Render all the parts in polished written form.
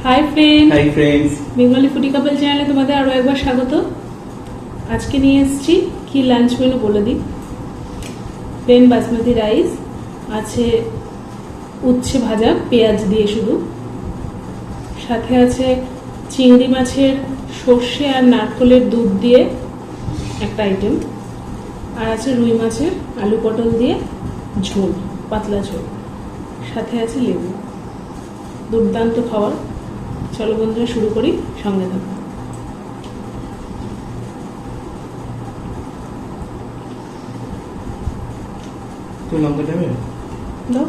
Hi friends Bengali foodie কাপল চ্যানেলে তোমাদের আরো একবার স্বাগত। আজকে নিয়ে এসেছি কি লাঞ্চ মেনু বলে দিই। প্লেন বাসমতি রাইস আছে, উচ্ছে ভাজা পেঁয়াজ দিয়ে শুধু, সাথে আছে চিংড়ি মাছের সর্ষে আর নারকেলের দুধ দিয়ে একটা আইটেম, আর আছে রুই মাছের আলু পটল দিয়ে ঝোল, পাতলা ঝোল, সাথে আছে লেবু। দুর্দান্ত খাবার। চলো বন্ধুরা শুরু করি, সঙ্গে থাকো। তুই লঙ্কা দেবে? দাও।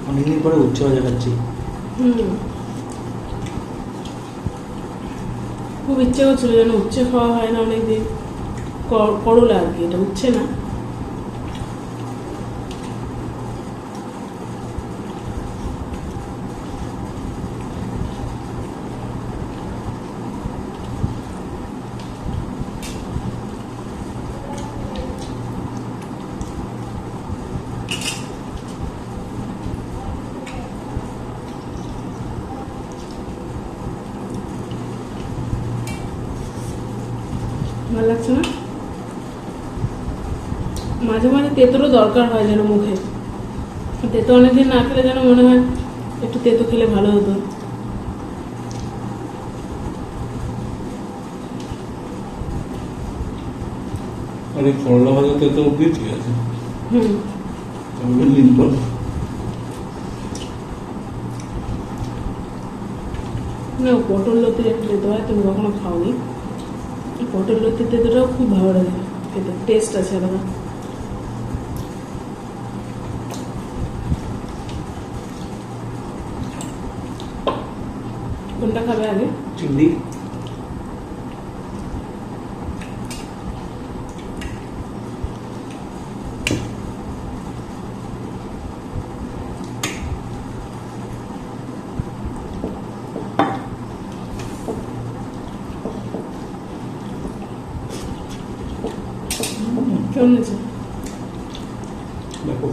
অনেকদিন পরে উচ্ছে ভাজা খাচ্ছি। খুব ইচ্ছে করছিল যেন উচ্ছে খাওয়া হয় না অনেকদিন। করলা আর কি, এটা উচ্ছে না। ভালো লাগছে না? মাঝে মাঝে তেঁতোরও দরকার হয় যেন মুখে। তেঁতো অনেকদিন না খেলে যেন মনে হয় একটু তেঁতো খেলে ভালো হতো। আরে করলা ভাজাতে তো অব্দি ঠিক আছে। না, পটল লতির একটু তেঁতো হয়, তুমি কখনো খাওনি। পটল লতির তেঁতোটাও খুব ভালো লাগে খেতে, টেস্ট আছে আলাদা। কোনটা খাবে আগে? চিংড়ি। কেমন আছে? দেখো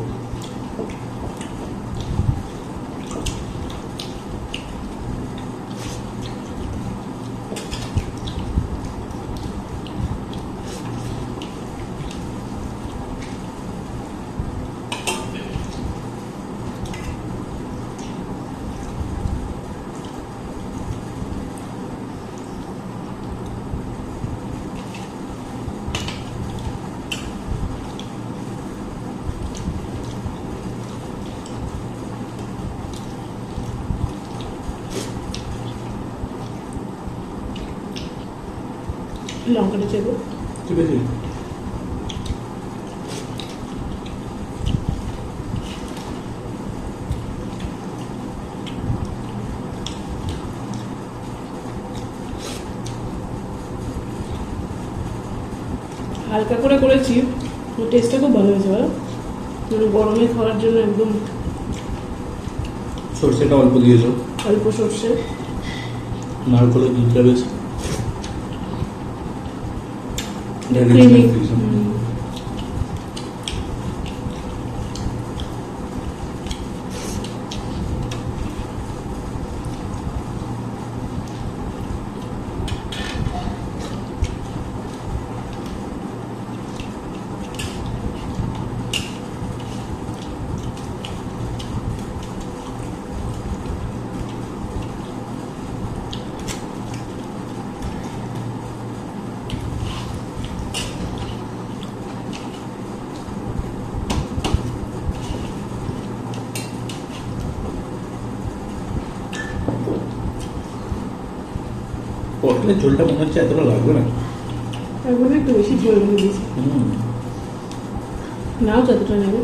লঙ্কাটা চেপো। ঠিক আছে। হালকা করে করেছি, টেস্টটা খুব ভালো হয়েছে বলো। মানে গরমে খাওয়ার জন্য একদম। সরষেটা অল্প দিয়েছো, অল্প সর্ষে, নারকেলের দুধটা বেশ ক্রিমি। পটলের ঝোলটা মনে হচ্ছে এতটা লাগবে না। তারপরে একটু বেশি ঝোল করে দিয়েছি। নাও যতটা নেবে।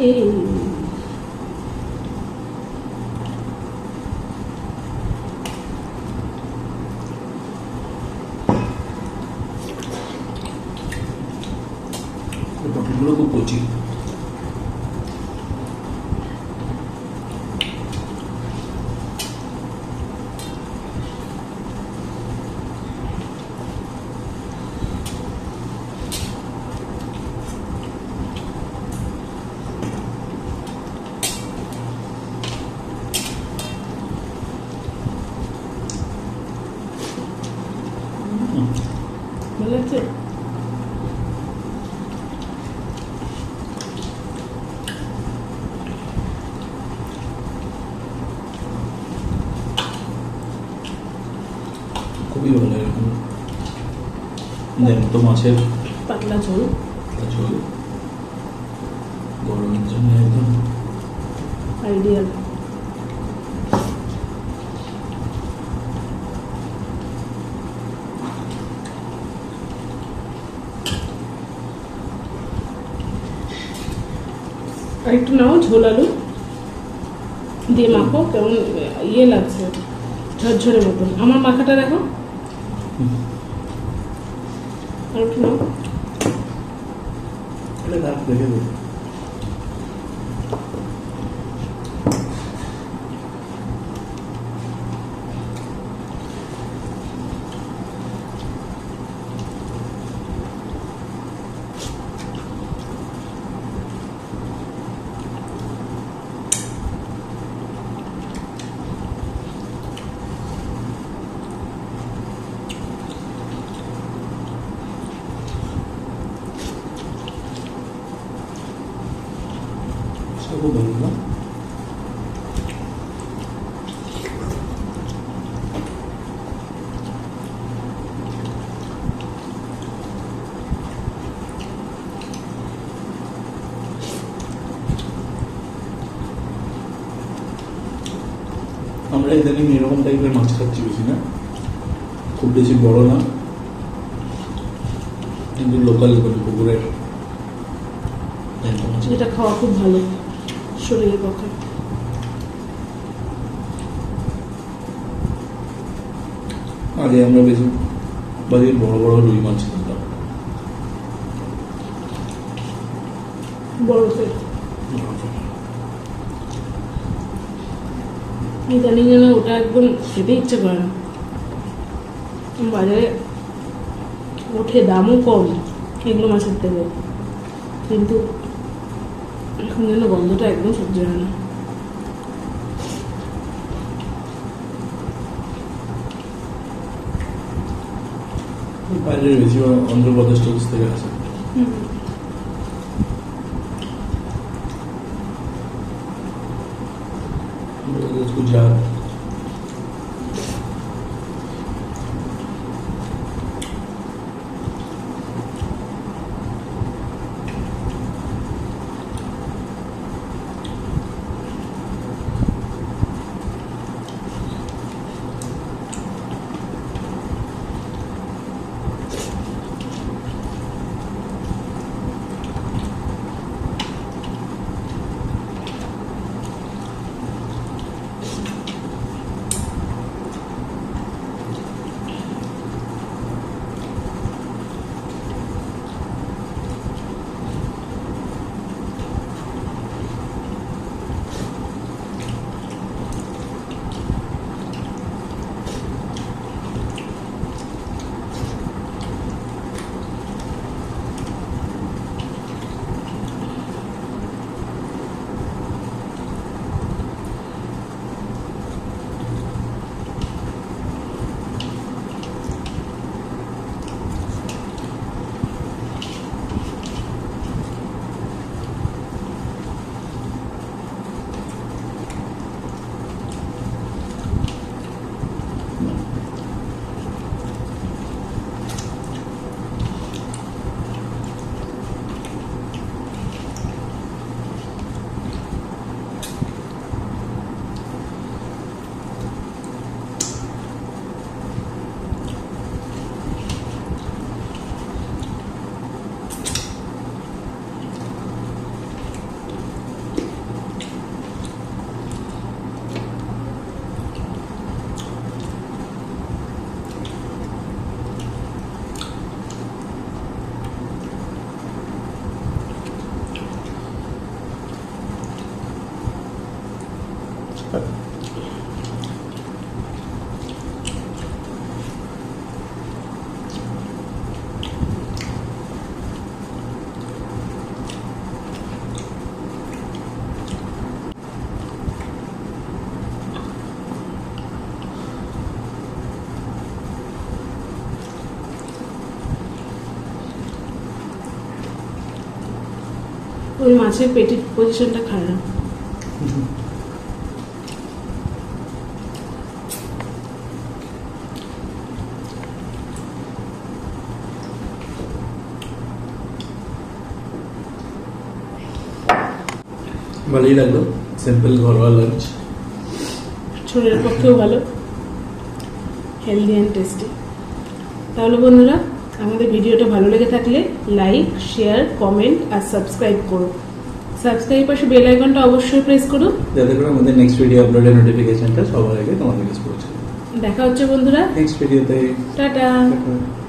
এই পটলগুলো খুব কচি। লাগছে? খুবই ভালো এরকম জ্যান্ত মাছের পাতলা ঝোল। ঝোল গরমের জন্য একদম আইডিয়াল। আর একটু নাও ঝোল আলু দিয়ে মাখো, কেমন ইয়ে লাগছে, ঝরঝরে মতন। আমার মাখাটা দেখো, আর একটু নাও। এটা রাখ রেখে দেবো। খুব ভালো না? আমরা ইদানিং এরকম টাইপের মাছ খাচ্ছি বেশি না, খুব বেশি বড় না, কিন্তু লোকাল মানে পুকুরের জ্যান্ত মাছ। যেটা খাওয়া খুব ভালো শরীরের পক্ষে। আগে আমরা বেশি বাড়ির বড় বড় রুই মাছ খেতাম। বড় সাইজ। ইদানিং যেন ওটা একদম খেতে ইচ্ছে করে না। বাজারে ওঠে, দামও কম এগুলো মাছের থেকে, কিন্তু এখন যেন গন্ধটা একদম সহ্য হয় না। বাইরের বেশিরভাগ অন্ধ্রপ্রদেশ থেকে আসে। गुजरात ওই মাছের পেটির পজিশনটা খারাপ। ভালোই লাগলো, সিম্পল ঘরোয়া লাঞ্চ। শরীরের পক্ষেও ভালো, হেলদি অ্যান্ড টেস্টি। তাহলে বন্ধুরা, আমাদের ভিডিওটা ভালো লেগে থাকলে লাইক, শেয়ার, কমেন্ট আর সাবস্ক্রাইব করো। সাবস্ক্রাইব পাশে বেল আইকনটা অবশ্যই প্রেস করো, যাতে করে আমাদের নেক্সট ভিডিও আপলোডের নোটিফিকেশনটা সবার আগে তোমাদের কাছে পৌঁছে। দেখা হচ্ছে বন্ধুরা নেক্সট ভিডিওতে। টাটা। টাটা।